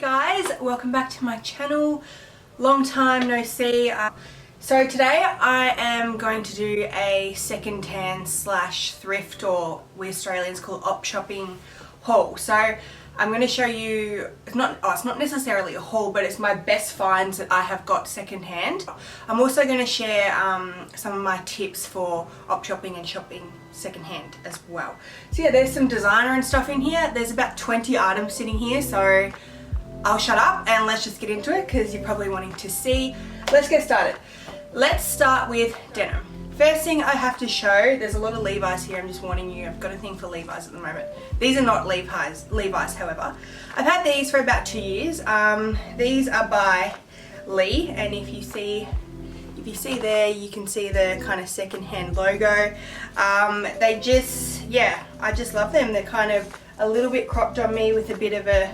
guys, welcome back to my channel. Long time no see. So today I am going to do a second-hand slash thrift, or we Australians call op shopping haul. So I'm going to show you, it's not necessarily a haul, but it's my best finds that I have got second-hand. I'm also going to share some of my tips for op shopping and shopping second-hand as well. So yeah, there's some designer and stuff in here. There's about 20 items sitting here, so I'll shut up and let's just get into it because you're probably wanting to see. Let's get started. Let's start with denim. First thing I have to show, there's a lot of Levi's here, I'm just warning you, I've got a thing for Levi's at the moment. These are not Levi's however. I've had these for about 2 years. These are by Lee, and if you see there, you can see the kind of second-hand logo. They just, yeah, I just love them. They're kind of a little bit cropped on me with a bit of a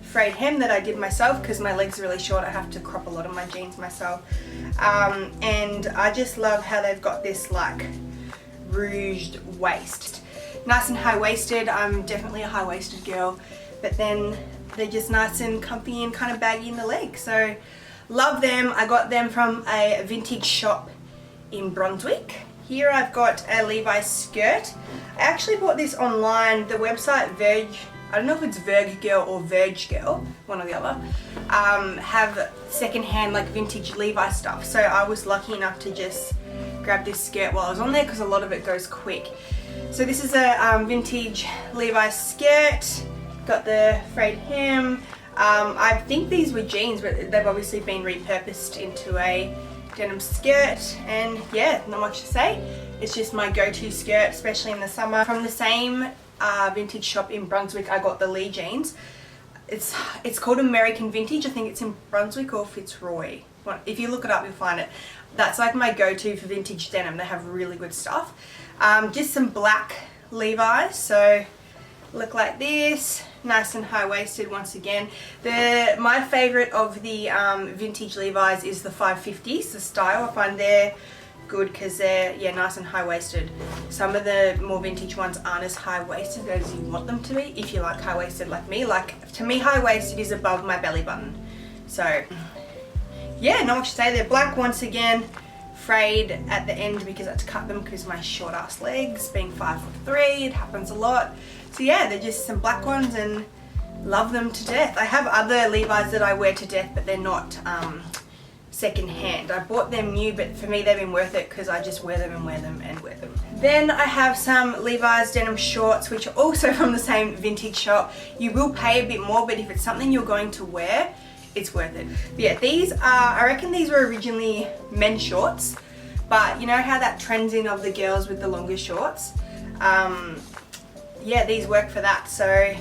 frayed hem that I did myself because my legs are really short. I have to crop a lot of my jeans myself. And I just love how they've got this like rouged waist. Nice and high-waisted. I'm definitely a high-waisted girl, but then they're just nice and comfy and kind of baggy in the leg. So love them. I got them from a vintage shop in Brunswick. Here I've got a Levi's skirt. I actually bought this online. The website Verge, I don't know if it's Verge Girl or Verge Girl, one or the other, have second-hand like vintage Levi's stuff. So I was lucky enough to just grab this skirt while I was on there because a lot of it goes quick. So this is a vintage Levi's skirt. Got the frayed hem. I think these were jeans, but they've obviously been repurposed into a denim skirt, and yeah, not much to say. It's just my go-to skirt, especially in the summer. From the same vintage shop in Brunswick, I got the Lee jeans. It's called American Vintage. I think it's in Brunswick or Fitzroy. If you look it up, you'll find it. That's like my go-to for vintage denim. They have really good stuff. Just some black Levi's, so look like this, nice and high-waisted once again. My favourite of the vintage Levi's is the 550s, the style. I find they're good because they're, yeah, nice and high-waisted. Some of the more vintage ones aren't as high-waisted as you want them to be, if you like high-waisted like me. Like, to me, high-waisted is above my belly button. So yeah, not much to say. They're black once again, frayed at the end because I had to cut them because my short ass legs, being 5'3", it happens a lot. So yeah, they're just some black ones and love them to death. I have other Levi's that I wear to death, but they're not second hand. I bought them new, but for me they've been worth it because I just wear them and wear them and wear them. Then I have some Levi's denim shorts, which are also from the same vintage shop. You will pay a bit more, but if it's something you're going to wear, it's worth it. But yeah, these are, I reckon these were originally men's shorts, but you know how that trends in of the girls with the longer shorts? Yeah, these work for that. So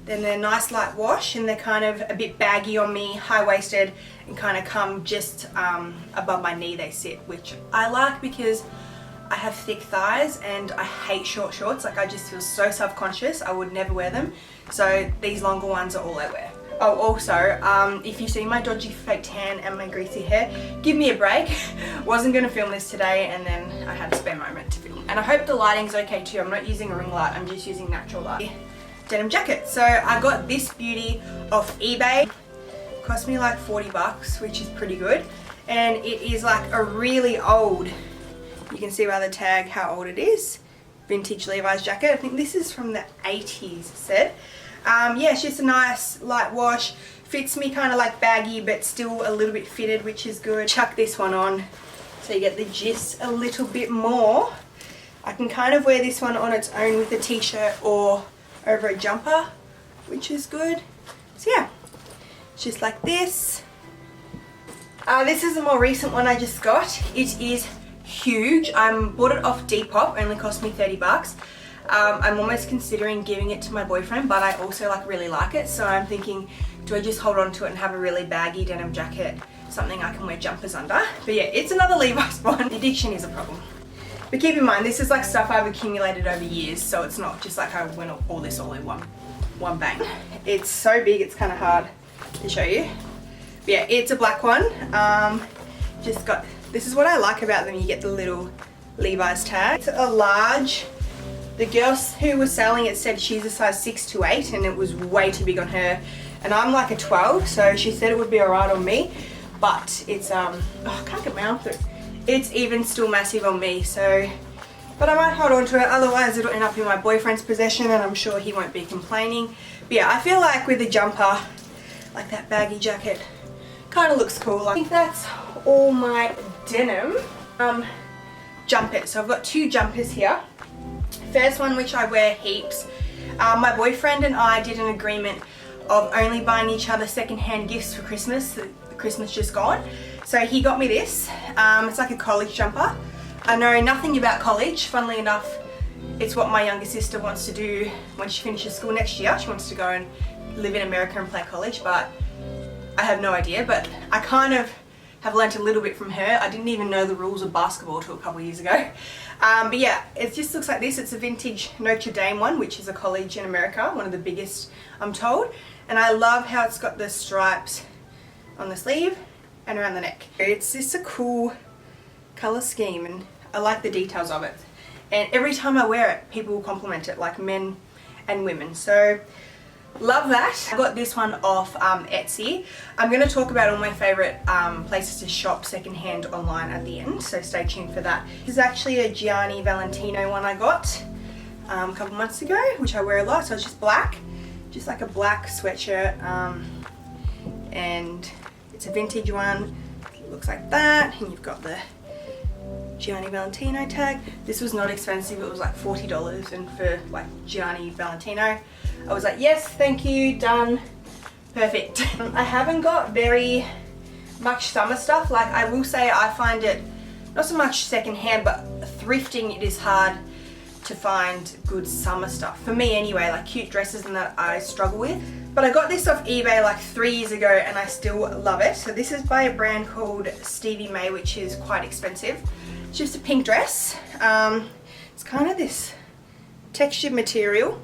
then they're nice light wash and they're kind of a bit baggy on me, high-waisted, and kind of come just above my knee they sit, which I like because I have thick thighs and I hate short shorts. Like, I just feel so self-conscious. I would never wear them. So these longer ones are all I wear. Oh, also, if you see my dodgy fake tan and my greasy hair, give me a break. Wasn't going to film this today, and then I had a spare moment to film. And I hope the lighting's okay too. I'm not using a ring light, I'm just using natural light. Denim jacket. So I got this beauty off eBay. Cost me like 40 bucks, which is pretty good. And it is like a really old, you can see by the tag how old it is, vintage Levi's jacket. I think this is from the 80s set. Yeah, it's just a nice light wash. Fits me kind of like baggy, but still a little bit fitted, which is good. Chuck this one on so you get the gist a little bit more. I can kind of wear this one on its own with a t-shirt or over a jumper, which is good. So yeah, it's just like this. This is a more recent one I just got. It is huge. I bought it off Depop, only cost me 30 bucks. I'm almost considering giving it to my boyfriend, but I also really like it, so I'm thinking, do I just hold on to it and have a really baggy denim jacket, something I can wear jumpers under? But yeah, it's another Levi's one. The addiction is a problem. But keep in mind, this is like stuff I've accumulated over years, so it's not just like I went all this all in one bang. It's so big, it's kind of hard to show you. But yeah, it's a black one. Just got, this is what I like about them, you get the little Levi's tag. It's a large. The girl who was selling it said she's a size 6 to 8 and it was way too big on her. and I'm like a 12, so she said it would be alright on me, but it's oh, I can't get my arm through. It's even still massive on me, so, but I might hold on to it, otherwise it'll end up in my boyfriend's possession and I'm sure he won't be complaining. But yeah, I feel like with the jumper, like that baggy jacket, kind of looks cool. I think that's all my denim jumpers. So I've got 2 jumpers here. First one, which I wear heaps. My boyfriend and I did an agreement of only buying each other secondhand gifts for Christmas. The Christmas just gone. So he got me this. It's like a college jumper. I know nothing about college. Funnily enough, it's what my younger sister wants to do when she finishes school next year. She wants to go and live in America and play college, but I have no idea. But I kind of have learnt a little bit from her. I didn't even know the rules of basketball till a couple of years ago. But yeah, it just looks like this. It's a vintage Notre Dame one, which is a college in America, one of the biggest, I'm told. And I love how it's got the stripes on the sleeve and around the neck. It's just a cool colour scheme and I like the details of it. And every time I wear it, people will compliment it, like men and women. So love that. I got this one off Etsy. I'm going to talk about all my favourite places to shop secondhand online at the end, so stay tuned for that. This is actually a Gianni Valentino one I got a couple months ago, which I wear a lot. So it's just black, just like a black sweatshirt, and it's a vintage one. It looks like that, and you've got the Gianni Valentino tag. This was not expensive, it was like $40, and for like Gianni Valentino, I was like, yes, thank you, done, perfect. I haven't got very much summer stuff. Like, I will say I find it not so much secondhand, but thrifting, it is hard to find good summer stuff. For me anyway, like cute dresses and that I struggle with. But I got this off eBay like 3 years ago and I still love it. So this is by a brand called Stevie May, which is quite expensive. It's just a pink dress. It's kind of this textured material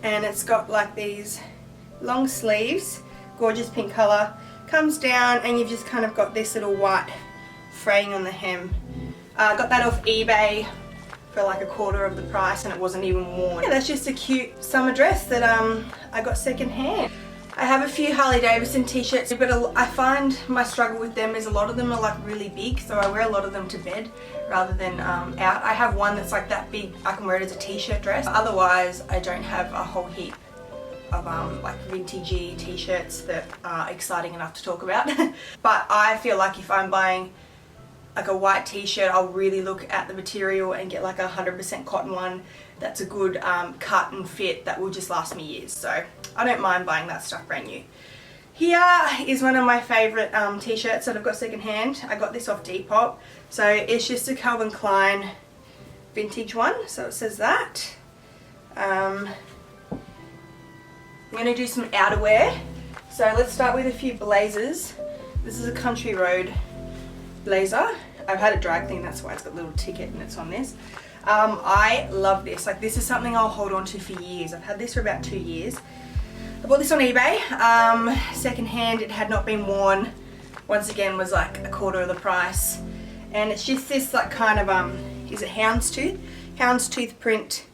and it's got like these long sleeves, gorgeous pink color, comes down and you've just kind of got this little white fraying on the hem. Got that off eBay for like $1/4 of the price and it wasn't even worn. Yeah, that's just a cute summer dress that I got second hand. I have a few Harley Davidson t-shirts, but I find my struggle with them is a lot of them are like really big, so I wear a lot of them to bed rather than out. I have one that's like that big, I can wear it as a t-shirt dress. Otherwise, I don't have a whole heap of like vintagey t-shirts that are exciting enough to talk about. But I feel like if I'm buying like a white t-shirt, I'll really look at the material and get like a 100% cotton one that's a good cut and fit that will just last me years. So I don't mind buying that stuff brand new. Here is one of my favourite t-shirts that I've got second hand. I got this off Depop. So it's just a Calvin Klein vintage one, so it says that. I'm going to do some outerwear. So let's start with a few blazers. This is a Country Road blazer. I've had it dry clean, that's why it's got a little ticket and it's on this. I love this. Like, this is something I'll hold on to for years. I've had this for about 2 years. I bought this on eBay, second hand. It had not been worn. Once again, was like $1/4 of the price. And it's just this like kind of is it houndstooth? Houndstooth print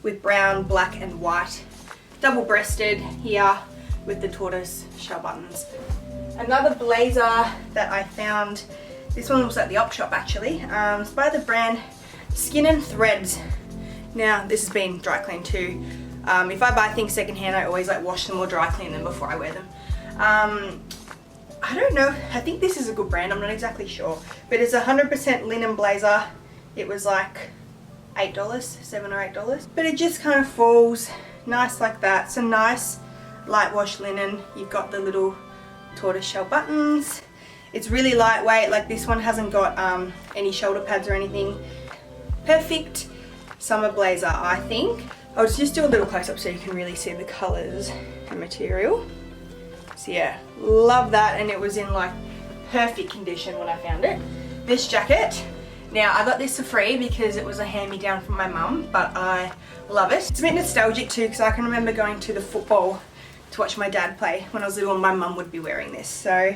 with brown, black and white. Double breasted here with the tortoise shell buttons. Another blazer that I found, this one was at the op shop actually. It's by the brand Skin and Threads. Now this has been dry cleaned too. If I buy things secondhand, I always like wash them or dry clean them before I wear them. I don't know, I think this is a good brand, I'm not exactly sure. But it's a 100% linen blazer. It was like $8, $7 or $8. But it just kind of falls nice like that. Some nice light wash linen. You've got the little tortoise shell buttons. It's really lightweight, like this one hasn't got any shoulder pads or anything. Perfect summer blazer, I think. I'll just do a little close up so you can really see the colours and material. So yeah, love that, and it was in like perfect condition when I found it. This jacket, now I got this for free because it was a hand-me-down from my mum, but I love it. It's a bit nostalgic too because I can remember going to the football to watch my dad play when I was little and my mum would be wearing this. So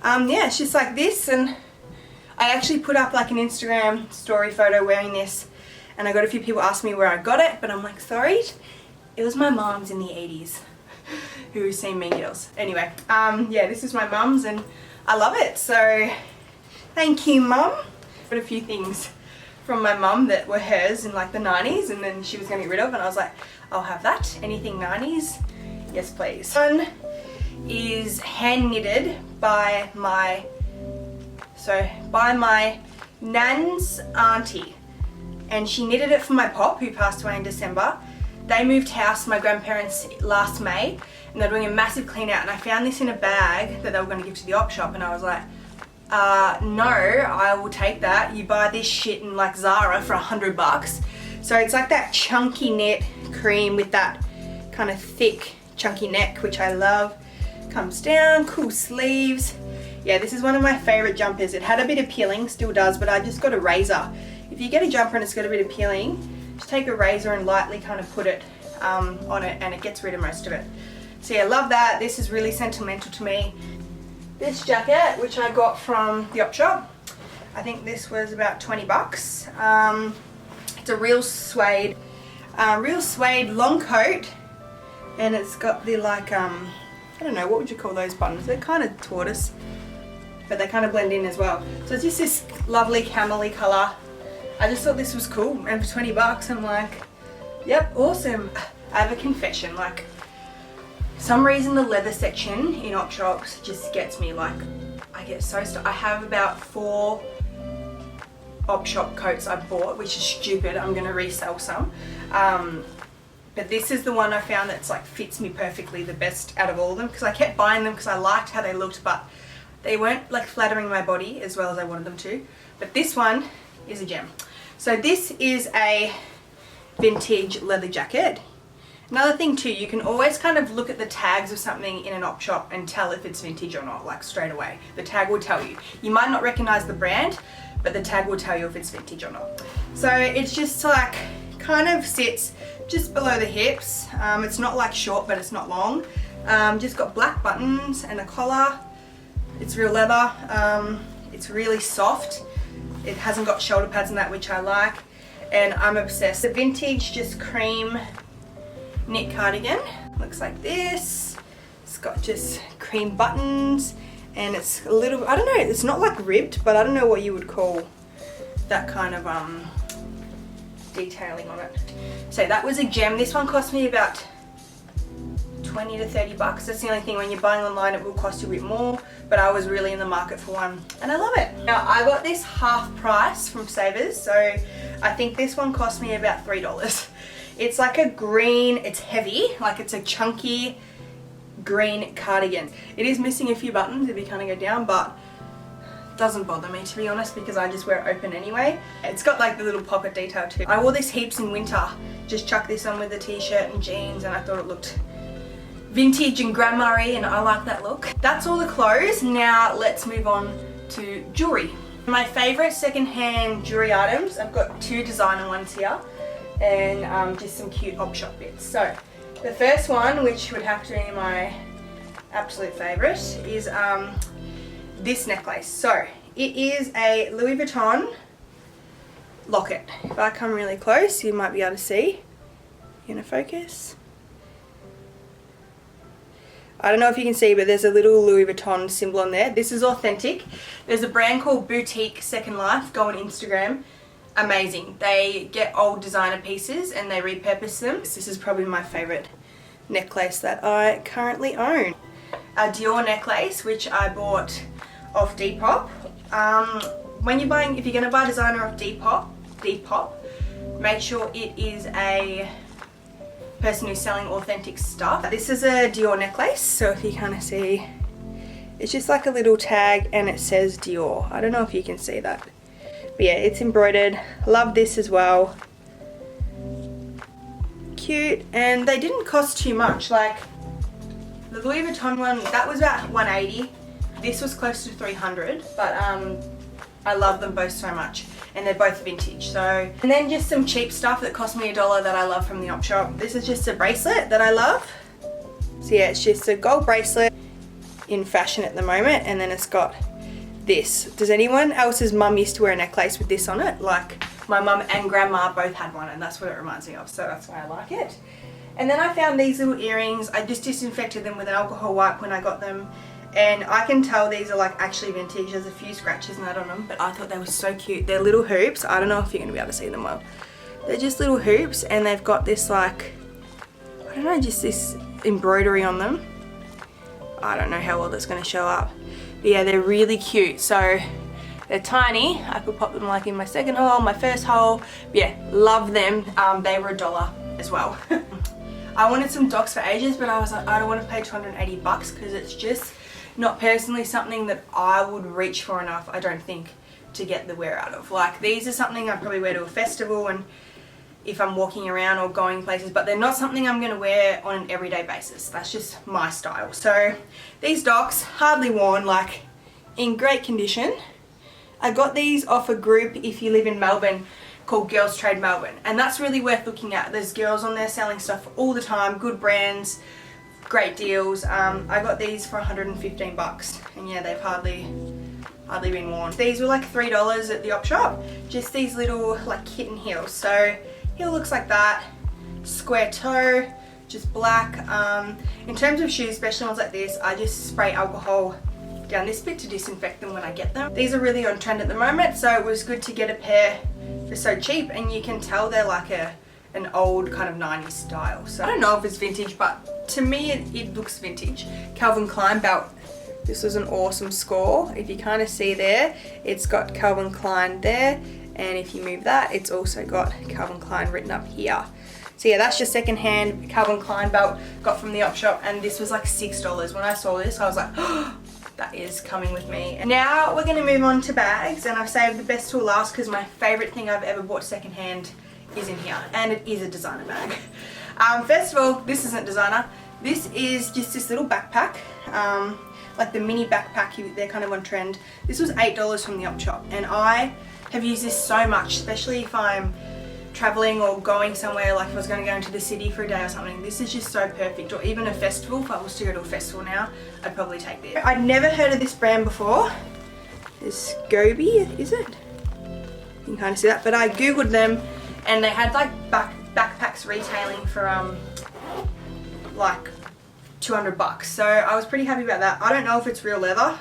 yeah, it's just like this, and I actually put up like an Instagram story photo wearing this, and I got a few people ask me where I got it, but I'm like, sorry, it was my mom's in the 80s. who's seen Mean Girls. Anyway, yeah, this is my mum's and I love it. So thank you, Mum. Got a few things from my mum that were hers in like the 90s and then she was going to get rid of, and I was like, I'll have that. Anything 90s? Yes, please. One is hand knitted by my nan's auntie, and she knitted it for my pop who passed away in December. They moved house, my grandparents, last May, and they're doing a massive clean out, and I found this in a bag that they were going to give to the op shop, and I was like, no, I will take that. You buy this shit in like Zara for $100. So it's like that chunky knit cream with that kind of thick chunky neck, which I love. Comes down, cool sleeves. Yeah, this is one of my favorite jumpers. It had a bit of peeling, still does, but I just got a razor. If you get a jumper and it's got a bit of peeling, just take a razor and lightly kind of put it on it, and it gets rid of most of it. So yeah, love that. This is really sentimental to me. This jacket, which I got from the op shop, I think this was about 20 bucks. It's a real suede long coat, and it's got the like, I don't know, what would you call those buttons? They're kind of tortoise, but they kind of blend in as well. So it's just this lovely camel-y colour. I just thought this was cool, and for 20 bucks I'm like, yep, awesome. I have a confession, like, some reason the leather section in op shops just gets me, like, I get so I have about 4 op shop coats I bought, which is stupid. I'm gonna resell some, but this is the one I found that's like fits me perfectly, the best out of all of them, because I kept buying them because I liked how they looked, but they weren't like flattering my body as well as I wanted them to. But this one is a gem. So this is a vintage leather jacket. Another thing too, you can always kind of look at the tags of something in an op shop and tell if it's vintage or not, like straight away. The tag will tell you. You might not recognize the brand, but the tag will tell you if it's vintage or not. So it's just like, kind of sits just below the hips. It's not like short, but it's not long. Just got black buttons and a collar. It's real leather. It's really soft. It hasn't got shoulder pads and that, which I like. And I'm obsessed. The vintage, just cream knit cardigan. Looks like this. It's got just cream buttons, and it's a little, I don't know, it's not like ribbed, but I don't know what you would call that kind of detailing on it. So that was a gem. This one cost me about 20 to 30 bucks. That's the only thing, when you're buying online it will cost you a bit more, but I was really in the market for one and I love it. Now I got this half price from Savers, so I think this one cost me about $3. It's like a green, it's heavy, like it's a chunky green cardigan. It is missing a few buttons if you kind of go down, but it doesn't bother me, to be honest, because I just wear it open anyway. It's got like the little pocket detail too. I wore this heaps in winter. Just chucked this on with a t-shirt and jeans, and I thought it looked vintage and grandma-y, and I like that look. That's all the clothes. Now let's move on to jewelry. My favorite secondhand jewelry items, I've got 2 designer ones here, and just some cute op shop bits. So the first one, which would have to be my absolute favorite, is this necklace. So it is a Louis Vuitton locket. If I come really close, you might be able to see. You gonna focus? I don't know if you can see, but there's a little Louis Vuitton symbol on there. This is authentic. There's a brand called Boutique Second Life. Go on Instagram. Amazing. They get old designer pieces and they repurpose them. This is probably my favorite necklace that I currently own. A Dior necklace, which I bought off Depop. If you're going to buy designer off Depop, make sure it is a person who's selling authentic stuff. This is a Dior necklace, so if you kind of see, it's just like a little tag and it says Dior. I don't know if you can see that. But yeah, it's embroidered. Love this as well. Cute, and they didn't cost too much. Like the Louis Vuitton one, that was about $180. This was close to $300, but I love them both so much, and they're both vintage. So, and then just some cheap stuff that cost me $1 that I love from the op shop. This is just a bracelet that I love. So yeah, it's just a gold bracelet in fashion at the moment, and then it's got this. Does anyone else's mum used to wear a necklace with this on it? Like my mum and grandma both had one, and that's what it reminds me of, so that's why I like it. And then I found these little earrings. I just disinfected them with an alcohol wipe when I got them. And I can tell these are like actually vintage. There's a few scratches and that on them, but I thought they were so cute. They're little hoops. I don't know if you're gonna be able to see them well. They're just little hoops and they've got this like, I don't know, just this embroidery on them. I don't know how well that's gonna show up. But yeah, they're really cute. So they're tiny. I could pop them like in my second haul, my first haul. But yeah, love them. They were $1 as well. I wanted some docs for ages, but I was like, I don't want to pay 280 bucks because it's just not personally something that I would reach for enough, I don't think, to get the wear out of. Like, these are something I'd probably wear to a festival and if I'm walking around or going places, but they're not something I'm going to wear on an everyday basis. That's just my style. So these docs, hardly worn, like in great condition. I got these off a group, if you live in Melbourne, called Girls Trade Melbourne, and that's really worth looking at. There's girls on there selling stuff all the time, good brands, great deals. I got these for 115 bucks, and yeah, they've hardly been worn. These were like $3 at the op shop. Just these little like kitten heels. So heel looks like that, square toe, just black. In terms of shoes, especially ones like this, I just spray alcohol down this bit to disinfect them when I get them. These are really on trend at the moment, so it was good to get a pair for so cheap, and you can tell they're like an old kind of 90s style. So I don't know if it's vintage, but to me it looks vintage. Calvin Klein belt. This was an awesome score. If you kind of see there, it's got Calvin Klein there, and if you move that, it's also got Calvin Klein written up here. So yeah, that's your second-hand Calvin Klein belt, got from the op shop, and this was like $6. When I saw this, I was like, oh, that is coming with me. And now we're gonna move on to bags, and I've saved the best till last because my favorite thing I've ever bought secondhand is in here, and it is a designer bag. First of all, this isn't designer. This is just this little backpack, like the mini backpack, they're kind of on trend. This was $8 from the op shop, and I have used this so much, especially if I'm traveling or going somewhere, like if I was going to go into the city for a day or something. This is just so perfect. Or even a festival, if I was to go to a festival now, I'd probably take this. I'd never heard of this brand before. It's Gobi, is it? You can kind of see that, but I googled them and they had like backpacks retailing for like 200 bucks. So I was pretty happy about that. I don't know if it's real leather.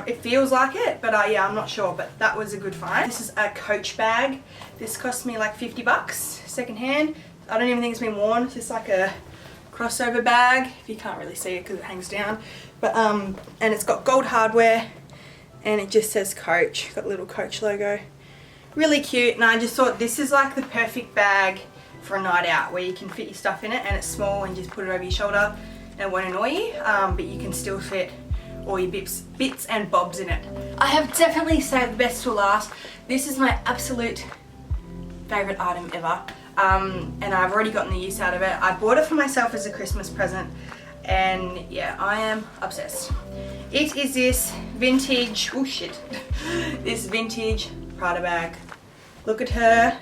It feels like it, but yeah, I'm not sure, but that was a good find. This is a Coach bag. This cost me like 50 bucks secondhand. I don't even think it's been worn. It's just like a crossover bag, if you can't really see it because it hangs down. But and it's got gold hardware and it just says Coach. Got a little Coach logo. Really cute, and I just thought this is like the perfect bag for a night out where you can fit your stuff in it and it's small and just put it over your shoulder and it won't annoy you, but you can still fit all your bits and bobs in it. I have definitely saved the best till last. This is my absolute favourite item ever, and I've already gotten the use out of it. I bought it for myself as a Christmas present, and yeah, I am obsessed. It is this vintage, oh shit, this vintage Prada bag. Look at her,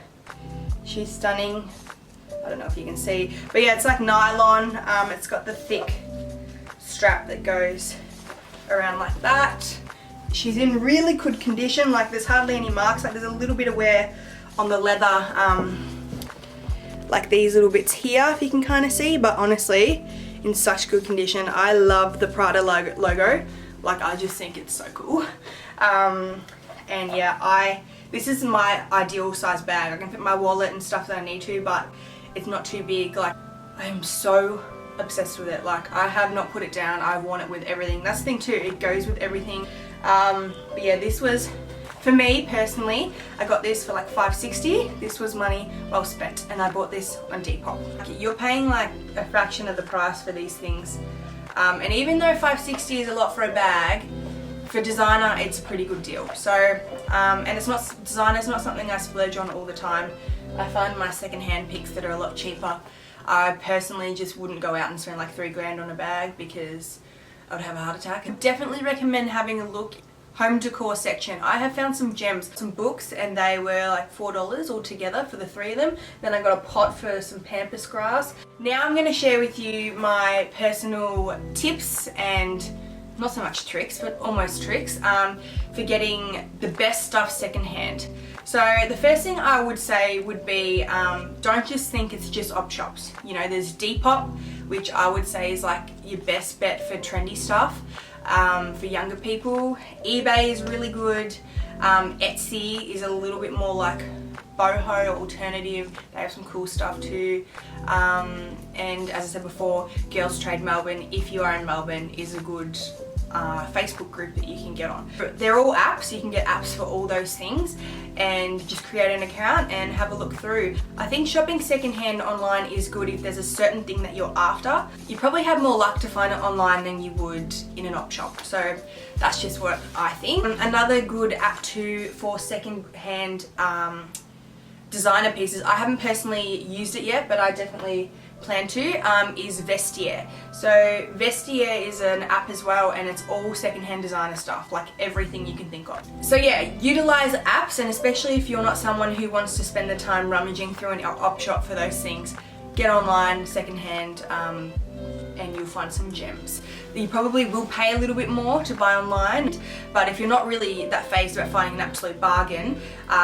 she's stunning. I don't know if you can see, but yeah, it's like nylon. It's got the thick strap that goes around like that. She's in really good condition, like there's hardly any marks, like there's a little bit of wear on the leather, like these little bits here, if you can kind of see, but honestly, in such good condition. I love the Prada logo. Like, I just think it's so cool. And yeah, this is my ideal size bag. I can fit my wallet and stuff that I need to, but it's not too big. Like, I am so obsessed with it. Like, I have not put it down. I want it with everything. That's the thing too, it goes with everything. But yeah, this was, for me personally, I got this for like $5.60. This was money well spent, and I bought this on Depop. You're paying like a fraction of the price for these things. And even though $5.60 is a lot for a bag, for designer it's a pretty good deal. So, and it's not, designer's not something I splurge on all the time. I find my secondhand picks that are a lot cheaper. I personally just wouldn't go out and spend like $3 grand on a bag because I would have a heart attack. I definitely recommend having a look. Home decor section. I have found some gems, some books, and they were like $4 altogether for the 3 of them. Then I got a pot for some pampas grass. Now I'm going to share with you my personal tips and not so much tricks, but almost tricks, for getting the best stuff secondhand. So the first thing I would say would be don't just think it's just op shops. You know, there's Depop, which I would say is like your best bet for trendy stuff for younger people. eBay is really good. Etsy is a little bit more like boho alternative. They have some cool stuff too. And as I said before, Girls Trade Melbourne, if you are in Melbourne, is a good Facebook group that you can get on. They're all apps, you can get apps for all those things, and just create an account and have a look through. I think shopping secondhand online is good if there's a certain thing that you're after. You probably have more luck to find it online than you would in an op shop. So that's just what I think. Another good app too for secondhand designer pieces, I haven't personally used it yet, but I definitely plan to, is Vestiaire. So Vestiaire is an app as well, and it's all secondhand designer stuff, like everything you can think of. So yeah, utilize apps, and especially if you're not someone who wants to spend the time rummaging through an op shop for those things, get online secondhand and you'll find some gems. You probably will pay a little bit more to buy online, but if you're not really that phased about finding an absolute bargain,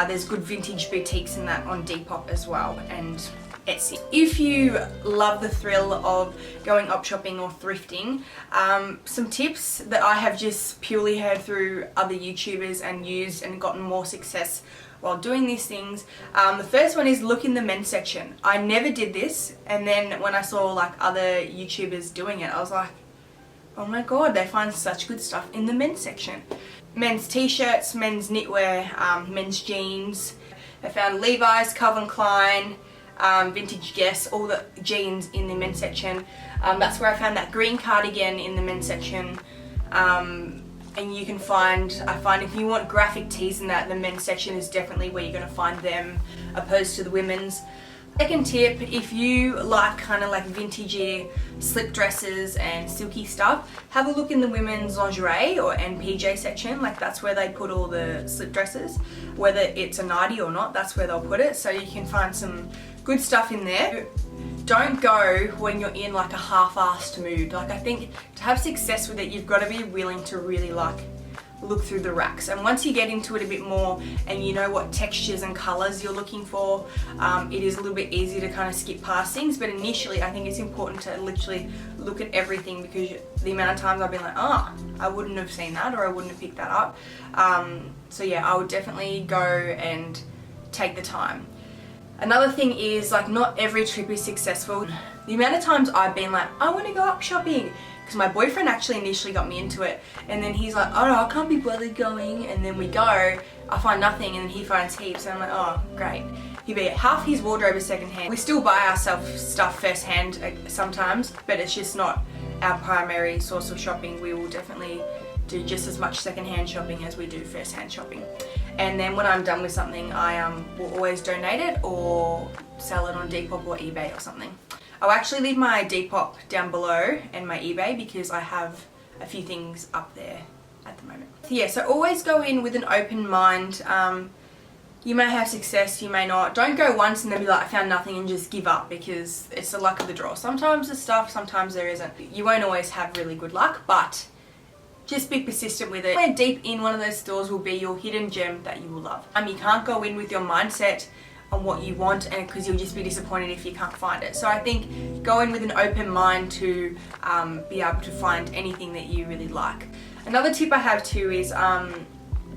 there's good vintage boutiques in that on Depop as well, and Etsy. If you love the thrill of going op shopping or thrifting, some tips that I have just purely heard through other YouTubers and used and gotten more success while doing these things. The first one is look in the men's section. I never did this, and then when I saw like other YouTubers doing it, I was like, oh my god, they find such good stuff in the men's section. Men's t-shirts, men's knitwear, men's jeans. I found Levis, Calvin Klein, vintage Guess, all the jeans in the men's section. That's where I found that green cardigan in the men's section. And you can find, I find if you want graphic tees in that, the men's section is definitely where you're going to find them opposed to the women's. Second tip, if you like kind of like vintagey slip dresses and silky stuff, have a look in the women's lingerie or NPJ section. Like that's where they put all the slip dresses. Whether it's a nightie or not, that's where they'll put it. So you can find some good stuff in there. Don't go when you're in like a half-assed mood. Like I think to have success with it, you've got to be willing to really like look through the racks, and once you get into it a bit more and you know what textures and colors you're looking for, it is a little bit easier to kind of skip past things. But initially I think it's important to literally look at everything, because the amount of times I've been like, oh, I wouldn't have seen that, or I wouldn't have picked that up. So yeah, I would definitely go and take the time. Another thing is, like, not every trip is successful. The amount of times I've been like, I want to go up shopping, because my boyfriend actually initially got me into it, and then he's like, oh no, I can't be bothered going, and then we go, I find nothing, and then he finds heaps, and I'm like, oh great. Half his wardrobe is secondhand. We still buy ourselves stuff firsthand sometimes, but it's just not our primary source of shopping. We will definitely do just as much secondhand shopping as we do first-hand shopping. And then when I'm done with something, I will always donate it or sell it on Depop or eBay or something. I'll actually leave my Depop down below and my eBay, because I have a few things up there at the moment. So yeah, so always go in with an open mind. You may have success, you may not. Don't go once and then be like, I found nothing, and just give up, because it's the luck of the draw. Sometimes there's stuff, sometimes there isn't. You won't always have really good luck, but just be persistent with it. Where deep in one of those stores will be your hidden gem that you will love. You can't go in with your mindset on what you want, and because you'll just be disappointed if you can't find it. So I think go in with an open mind to be able to find anything that you really like. Another tip I have too is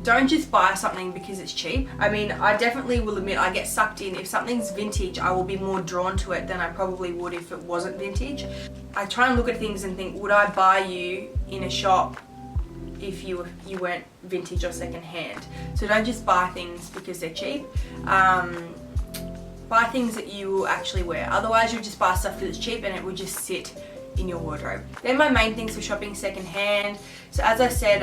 don't just buy something because it's cheap. I mean, I definitely will admit I get sucked in. If something's vintage, I will be more drawn to it than I probably would if it wasn't vintage. I try and look at things and think, would I buy you in a shop if you weren't vintage or second hand? So don't just buy things because they're cheap. Buy things that you will actually wear. Otherwise you'll just buy stuff because it's cheap and it will just sit in your wardrobe. They're my main things for shopping second hand. So as I said,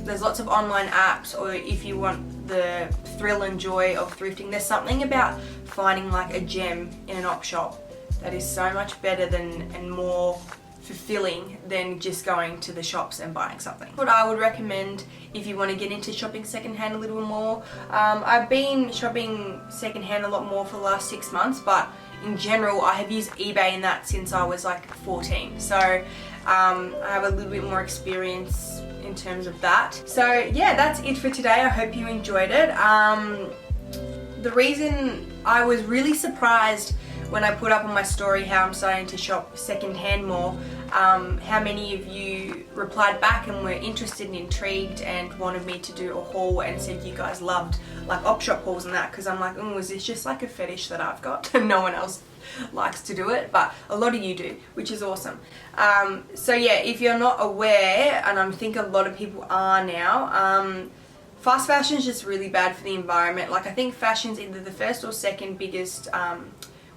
there's lots of online apps, or if you want the thrill and joy of thrifting, there's something about finding like a gem in an op shop that is so much better than and more fulfilling than just going to the shops and buying something. What I would recommend if you want to get into shopping secondhand a little more, I've been shopping secondhand a lot more for the last 6 months, but in general I have used eBay in that since I was like 14, so I have a little bit more experience in terms of that. So yeah, that's it for today. I hope you enjoyed it. the reason I was really surprised when I put up on my story how I'm starting to shop secondhand more, how many of you replied back and were interested and intrigued and wanted me to do a haul and said you guys loved like op shop hauls and that, because I'm like, is this just like a fetish that I've got and no one else likes to do it? But a lot of you do, which is awesome. So yeah, if you're not aware, and I think a lot of people are now, fast fashion is just really bad for the environment. Like I think fashion's either the first or second biggest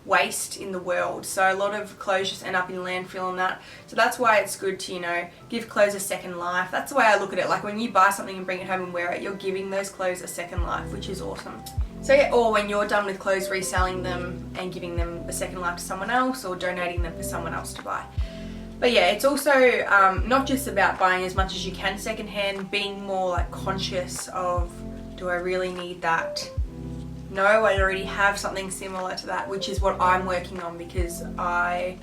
waste in the world, so a lot of clothes just end up in landfill and that. So that's why it's good to, you know, give clothes a second life. That's the way I look at it. Like when you buy something and bring it home and wear it, you're giving those clothes a second life, which is awesome. So yeah, or when you're done with clothes, reselling them and giving them a second life to someone else or donating them for someone else to buy. But yeah, it's also not just about buying as much as you can secondhand, being more like conscious of, do I really need that? No, I already have something similar to that, which is what I'm working on, because I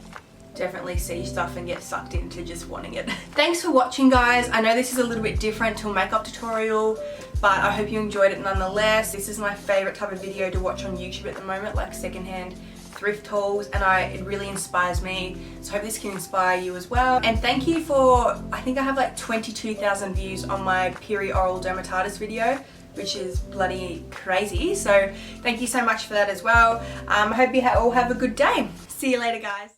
definitely see stuff and get sucked into just wanting it. Thanks for watching, guys. I know this is a little bit different to a makeup tutorial, but I hope you enjoyed it nonetheless. This is my favorite type of video to watch on YouTube at the moment, like secondhand thrift hauls, and it really inspires me, so I hope this can inspire you as well. And thank you for, I think I have like 22,000 views on my perioral dermatitis video, which is bloody crazy, so thank you so much for that as well. I hope you all have a good day. See you later, guys.